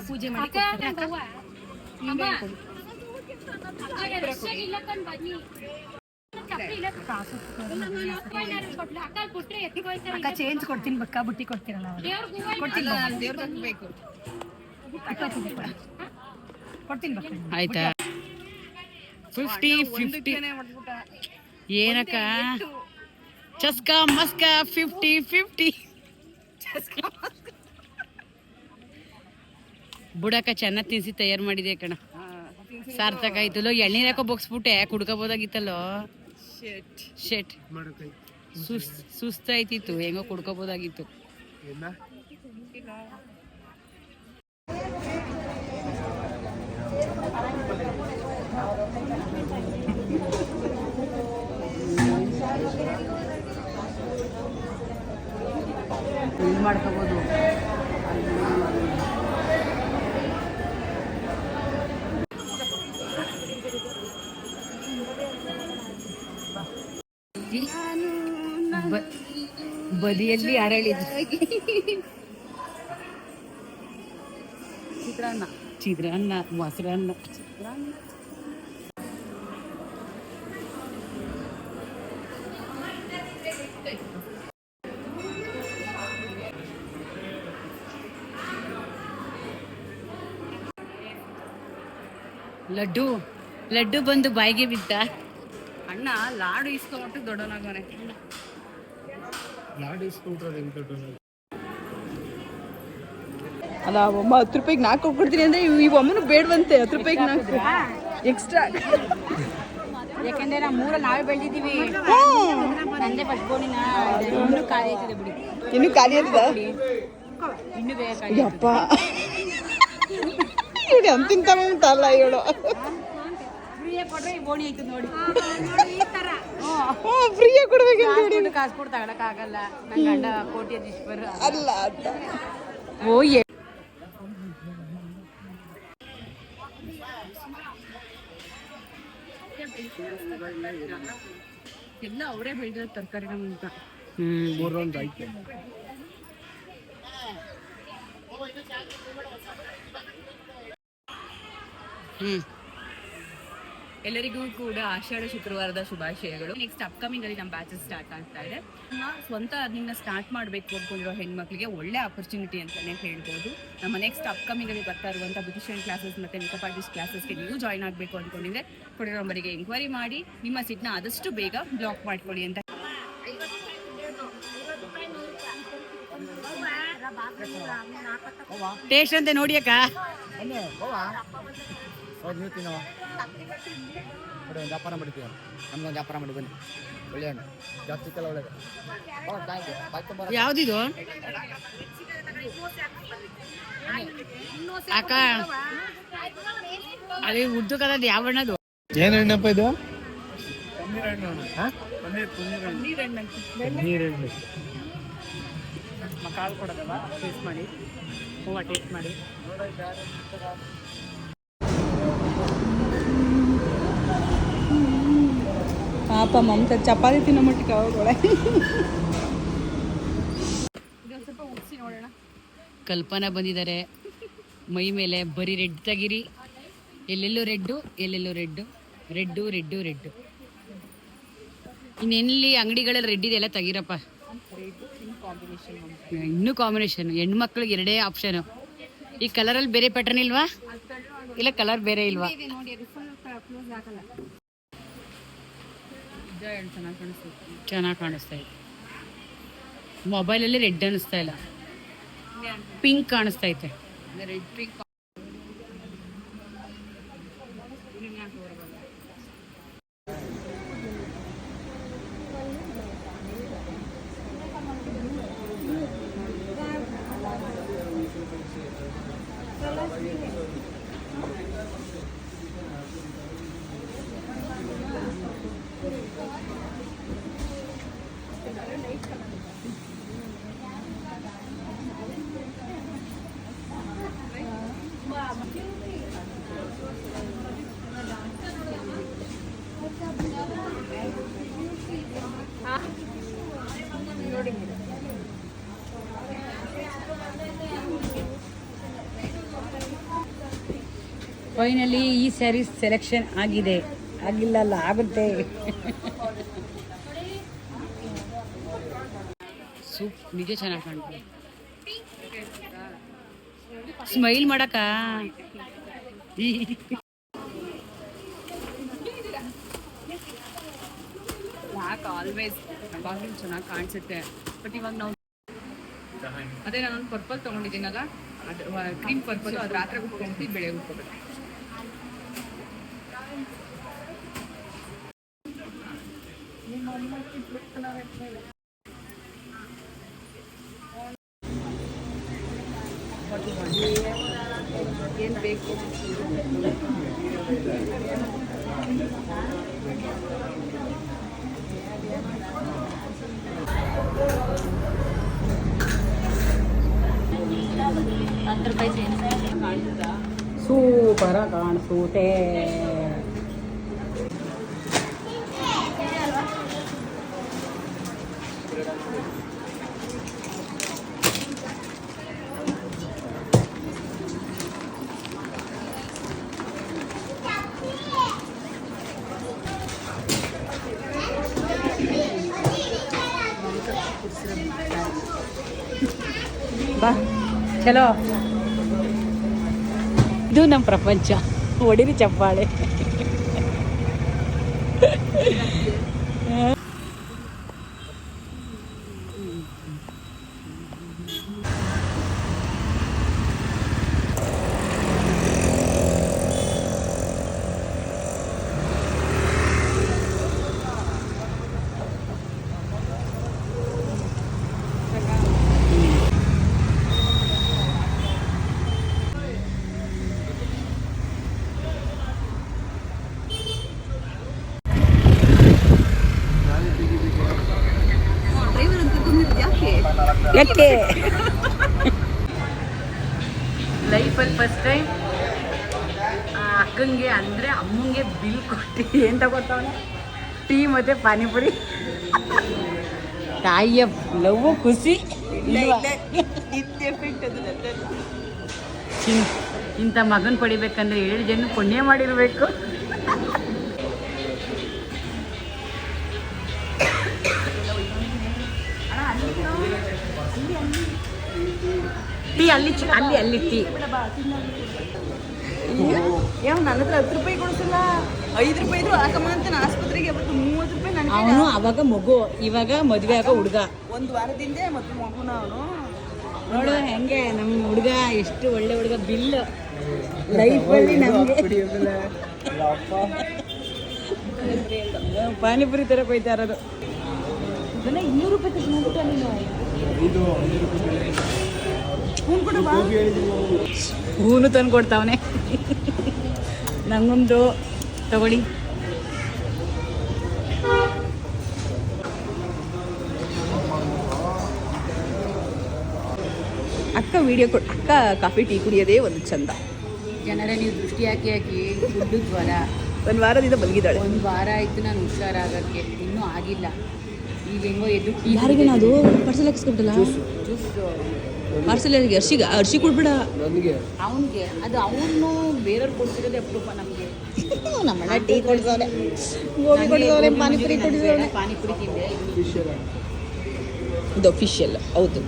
ಪೂಜೆ ಮಾಡಿ ಅಕ್ಕ ಚೇಂಜ್ ಕೊಡ್ತೀನಿ ಬಕ್ಕ ಬುಟ್ಟಿ ಕೊಡ್ತೀರಲ್ಲ ಕೊಡ್ತೀನಿ ಬಕ್ಕ ಆಯ್ತಾ 50 ಏನಕ್ಕ ಚಸ್ಕಾ ಮಸ್ಕಾ 50 ಬುಡಕ ಚೆನ್ನಾಗಿ ತಿನ್ಸಿ ತಯಾರು ಮಾಡಿದೆ ಕಣ ಸಾರ್ಥಕ ಆಯ್ತಲ್ಲೋ ಎಳ್ನೀರು ಯಾಕೋ ಬಗ್ಸ್ಬಿಟ್ಟೆ ಕುಡ್ಕೋಬೋದಾಗಿತ್ತಲ್ಲೋ ಶೆಟ್ ಸುಸ್ತಾಯ್ತಿತ್ತು ಹೆಂಗೋ ಕುಡ್ಕೋಬೋದಾಗಿತ್ತು ಇಲ್ಲಿ ಮಾಡ್ಕೋಬೋದು ಬದಿಯಲ್ಲಿ ಅರಳಿದ್ರು ಚಿತ್ರಾನ್ನ ಮೊಸರನ್ನ ಲಡ್ಡು ಬಂದು ಬಾಯಿಗೆ ಬಿದ್ದ ಅಣ್ಣ ಲಾಡು ಇಸ್ಕೊಂಬಿಟ್ಟು ದೊಡ್ಡವನಾಗವನೆ ಅಲ್ಲ ಅಮ್ಮ 10 ರೂಪಾಯಿಗೆ 4 ಕೊಡ್ತೀನಿ ಅಂದ್ರೆ ಈ ಅಮ್ಮನು ಬೇಡವಂತೆ 10 ರೂಪಾಯಿಗೆ 4 ಎಕ್ಸ್ಟ್ರಾ ಯಾಕಂದ್ರೆ ನಾವು ಮೂರಲ್ಲಿ ನಾವೇ ಬೆಳೆದಿದ್ದೀವಿ ನಂದೇ ಫಸ್ಟ್ ಬೋಣಿನ ಇನ್ನೂ ಖಾಲಿ ಆಯ್ತದೆ ಬಿಡಿ ಇನ್ನು ಖಾಲಿ ಆಯ್ತದ ಇನ್ನೂ ಬೇಗ ಯಪ್ಪ ನೋಡಿ ಅಂತಿಂತ ಉಂಟಲ್ಲ ಇವಳು ಫ್ರೀಯಾಗಿ ಕೊಟ್ರೆ ಈ ಬೋಣಿ ಆಯ್ತು ನೋಡಿ ಫ್ರೀಯಾಗಿ ಕೊಡ್ಬೇಕು ನೋಡಿ ಕಾಸು ಕೊಟ್ಟು ತಗೊಳಕ್ಕಾಗಲ್ಲ ನನ್ನ ಗಂಡ ಕೋಟ್ಯಾಧೀಶ್ವರ ಅಲ್ಲ ಅಂತ ಓ ಎಲ್ಲ ಅವರೇ ಬೆಳೆದ ತರಕಾರಿ ನಮ್ಗೆ ಎಲ್ಲರಿಗೂ ಕೂಡ ಆಷಾಢ ಶುಕ್ರವಾರದ ಶುಭಾಶಯಗಳು. ನೆಕ್ಸ್ಟ್ ಅಪ್ಕಮಿಂಗ್ ಅಲ್ಲಿ ನಮ್ಮ ಬ್ಯಾಚಸ್ ಸ್ಟಾರ್ಟ್ ಆಗ್ತಾ ಇದೆ. ಸ್ವಂತ ಅದನ್ನ ಸ್ಟಾರ್ಟ್ ಮಾಡಬೇಕು ಅಂದ್ಕೊಂಡಿರೋ ಹೆಣ್ಮಕ್ಳಿಗೆ ಒಳ್ಳೆ ಆಪರ್ಚುನಿಟಿ ಅಂತಾನೆ ಹೇಳ್ಬೋದು. ನಮ್ಮ ನೆಕ್ಸ್ಟ್ ಅಪ್ಕಮಿಂಗ್ ಅಲ್ಲಿ ಬರ್ತಾ ಇರುವಂಥ ಬ್ಯೂಟಿಷಿಯನ್ ಕ್ಲಾಸಸ್ ಮತ್ತೆ ಮೇಕಪ್ ಆರ್ಟಿಸ್ಟ್ ಕ್ಲಾಸಸ್ಗೆ ನೀವು ಜಾಯ್ನ್ ಆಗಬೇಕು ಅಂದ್ಕೊಂಡಿದ್ರೆ ಕೊಡಿರೋ ನಂಬರಿಗೆ ಎಂಕ್ವೈರಿ ಮಾಡಿ ನಿಮ್ಮ ಸೀಟ್ನ ಆದಷ್ಟು ಬೇಗ ಬ್ಲಾಕ್ ಮಾಡ್ಕೊಳ್ಳಿ ಅಂತ. ಟೇಸ್ಟ್ ಅಂತ ನೋಡಿ ಅಕ್ಕ ವ್ಯಾಪಾರ ಮಾಡ್ತೀವಿ ನಮ್ಗೊಂದು ವ್ಯಾಪಾರ ಮಾಡಿ ಬನ್ನಿ ಒಳ್ಳೆ ಹಣ್ಣು ಜಾಸ್ತಿ ಕೆಲ ಒಳ್ಳೆಯದು ಯಾವ್ದಿದು ಅಕ್ಕ ಅದೇ ಉದ್ದು ಕಲದ ಯಾವ ಹಣ್ಣದು ಏನು ಹಣ್ಣಪ್ಪ ಇದು ಕಾಳು ಕೊಡೋದಲ್ಲ ಟೇಸ್ಟ್ ಮಾಡಿ ಹೂವು ಟೇಸ್ಟ್ ಮಾಡಿ ಪಾಪ ಮಮತಾ ಚಪಾತಿ ತಿನ್ನೋ ಮಟ್ಟಿಗೆ ಅವಳೆ ಸ್ವಲ್ಪ ಉಪ್ಸಿ ನೋಡೋಣ. ಕಲ್ಪನಾ ಬಂದಿದ್ದಾರೆ ಮೈ ಮೇಲೆ ಬರೀ ರೆಡ್ ತೆಗಿರಿ ಎಲ್ಲೆಲ್ಲೋ ರೆಡ್ಡು ಇನ್ನೆಲ್ಲಿ ಅಂಗಡಿಗಳಲ್ಲಿ ರೆಡ್ ಇದೆಲ್ಲ ತೆಗೀರಪ್ಪ. ಇನ್ನೂ ಕಾಂಬಿನೇಷನ್ ಹೆಣ್ಮಕ್ಳಿಗೆ ಎರಡೇ ಆಪ್ಷನ್. ಈ ಕಲರಲ್ಲಿ ಬೇರೆ ಪ್ಯಾಟರ್ನ್ ಇಲ್ವಾ ಇಲ್ಲ ಕಲರ್ ಬೇರೆ ಇಲ್ವಾ? ಚೆನ್ನಾಗಿ ಕಾಣಿಸ್ತಾ ಇದೆ. ಮೊಬೈಲಲ್ಲಿ ರೆಡ್ ಅನಿಸ್ತಾ ಇಲ್ಲ, ಪಿಂಕ್ ಕಾಣಿಸ್ತಾ ಐತೆ. ರೆಡ್ ಪಿಂಕ್ ಫೈನಲಿ ಈ ಸ್ಯಾರೀಸ್ ಸೆಲೆಕ್ಷನ್ ಆಗಿದೆ. ಆಗಿಲ್ಲ ಅಲ್ಲ, ಆಗುತ್ತೆ. ಸೂಪ್ ನಿಜ ಚೆನ್ನಾಗಿ ಕಾಣ್ತದೆ. ಸ್ಮೈಲ್ ಮಾಡಕ್ಕ ಯಾಕೆ ಆಲ್ವೇಸ್ ಯಾವಾಗಲೂ ಚೆನ್ನಾಗಿ ಕಾಣಿಸುತ್ತೆ. ಬಟ್ ಇವಾಗ ನಾವು ಅದೇ ನಾನೊಂದು ಪರ್ಪಲ್ ತೊಗೊಂಡಿದ್ದೀನಲ್ಲ, ಅದು ಕ್ರೀಮ್ ಪರ್ಪಲ್, ಅದು ರಾತ್ರಿ ಉಟ್ಕೊಂಡ್ಬಿಟ್ಟು ಬೆಳಗ್ಗೆ ಉಟ್ಕೋಬೇಕು. ಏನು ಬೇಕು ಸೂಪರ ಕಾಣಿಸುತ್ತೆ. ಬಾ ಚಲೋ, ಇದು ನಮ್ಮ ಪ್ರಪಂಚ. ಹೊಡಿರಿ ಚಪ್ಪಾಳೆ. ಯಾಕೆ ಲೈಫಲ್ಲಿ ಫಸ್ಟ್ ಟೈಮ್ ಅಕ್ಕಂಗೆ ಅಂದರೆ ಅಮ್ಮಂಗೆ ಬಿಲ್ ಕೊಟ್ಟು ಏನು ತಗೋತಾವನೆ, ಟೀ ಮತ್ತು ಪಾನಿಪುರಿ. ತಾಯಿಯ ಲವ್ ಖುಷಿ ಇಂಥ ಮಗನ ಪಡಿಬೇಕಂದ್ರೆ 7 ಜನ ಪುಣ್ಯ ಮಾಡಿರಬೇಕು. ಟೀ ಅಲ್ಲಿ ಅಲ್ಲಿ ಟೀ ಯಾವ ನನ್ನ ಹತ್ರ 10 ರೂಪಾಯಿ ಕೊಡ್ಸಲ್ಲ, 5 ರೂಪಾಯಿ ಇದ್ರು ಹಾಕಮ್ಮ ಅಂತ ನಾನು ಆಸ್ಪತ್ರೆಗೆ ಅವತ್ತು 30 ರೂಪಾಯಿ ನನಗೆ. ಅವನು ಅವಾಗ ಮಗು, ಇವಾಗ ಮದುವೆ ಆಗೋ ಹುಡುಗ. ಒಂದು ವಾರದಿಂದ ಮತ್ತು ಮಗುನ ಅವನು ನೋಡು ಹೆಂಗೆ ನಮ್ಮ ಹುಡುಗ ಎಷ್ಟು ಒಳ್ಳೆ ಹುಡುಗ. ಬಿಲ್ ಲೈಫಲ್ಲಿ ನಮಗೆ ಪಾನಿಪುರಿ ಥರ ಕೊಯ್ತಾ ಇರೋದು. 200 ರೂಪಾಯಿ ತಗೊಂಡ್ಬಿಟ್ಟು ನೀನು ಹೂನು ತಂದು ಕೊಡ್ತಾವನೆ. ನಂಗೊಂದು ತಗೊಳ್ಳಿ. ಅಕ್ಕ ವಿಡಿಯೋ ಅಕ್ಕ ಕಾಫಿ ಟೀ ಕುಡಿಯೋದೇ ಒಂದು ಚಂದ. ಜನರ ನೀವು ದೃಷ್ಟಿ ಹಾಕಿ ದುಡ್ಡು ಜ್ವರ. ಒಂದು ವಾರದಿಂದ ಮಲಗಿದ್ದಾಳೆ. 1 ವಾರ ಆಯಿತು ನಾನು ಹುಷಾರಾಗಕ್ಕೆ, ಇನ್ನೂ ಆಗಿಲ್ಲ. ಈಗ ಹೆಂಗೋ ಎದ್ದು ಯಾರಿಗೆ ಅದು ಪಾರ್ಸಲ್ ಹಾಕಿಸ್ಕೊಬಿಟ್ಟಲ್ಲ, ಪಾರ್ಸಲ್ ಯಾರಿಗೆ? ಅರ್ಶಿ ಕೊಡ್ಬೇಡ ಅವನಿಗೆ. ಅದು ಅವನು ಬೇರೆಯವ್ರು ಕೊಡ್ತಿರೋದೇ ಅಪರೂಪ ನಮಗೆ. ನಮ್ಮಣ್ಣ ಟೀ ಕೊಡ್ಸೋರೆ, ಗೋಬಿ ಕೊಡ್ಸೋರೆ, ಪಾನಿಪುರಿ ಕೊಡ್ಸೋರೆ. ಪಾನಿಪುರಿ ತಿಂದೆ. ಇದು ಅಫಿಷಿಯಲ್ ಹೌದು.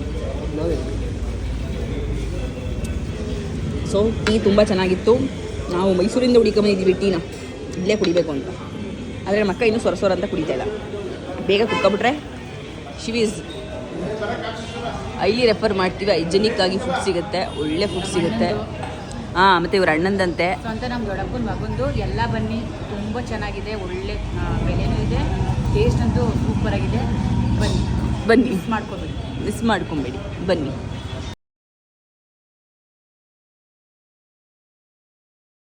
ಸೊ ಟೀ ತುಂಬ ಚೆನ್ನಾಗಿತ್ತು. ನಾವು ಮೈಸೂರಿಂದ ಹುಡುಕೊಂಬಂದಿದ್ದೀವಿ ಟೀನ, ಇಲ್ಲೇ ಕುಡಿಬೇಕು ಅಂತ. ಆದರೆ ನಮ್ಮ ಅಕ್ಕ ಇನ್ನೂ ಸೊರ ಅಂತ ಕುಡಿತಾ ಇಲ್ಲ. ಬೇಗ ಕುತ್ಕೊಬಿಟ್ರೆ ಶಿವೀಸ್ ಐಲಿ ರೆಫರ್ ಮಾಡ್ತೀವಿ. ಹೈಜೆನಿಕ್ ಆಗಿ ಫುಡ್ ಸಿಗುತ್ತೆ, ಒಳ್ಳೆ ಫುಡ್ ಸಿಗುತ್ತೆ. ಹಾಂ, ಮತ್ತು ಇವ್ರ ಅಣ್ಣಂದಂತೆ ಸ್ವಂತ ನಮ್ಮ ದೊಡ್ಡಪ್ಪನ ಮಗಂದು. ಎಲ್ಲ ಬನ್ನಿ, ತುಂಬ ಚೆನ್ನಾಗಿದೆ, ಒಳ್ಳೆ ಬೆಲೆನೂ ಇದೆ, ಟೇಸ್ಟ್ ಅಂತೂ ಸೂಪರಾಗಿದೆ. ಬನ್ನಿ ಬನ್ನಿ, ಮಿಸ್ ಮಾಡ್ಕೊಬೇಡಿ. ಮಿಸ್ ಮಾಡ್ಕೊಬೇಡಿ, ಬನ್ನಿ.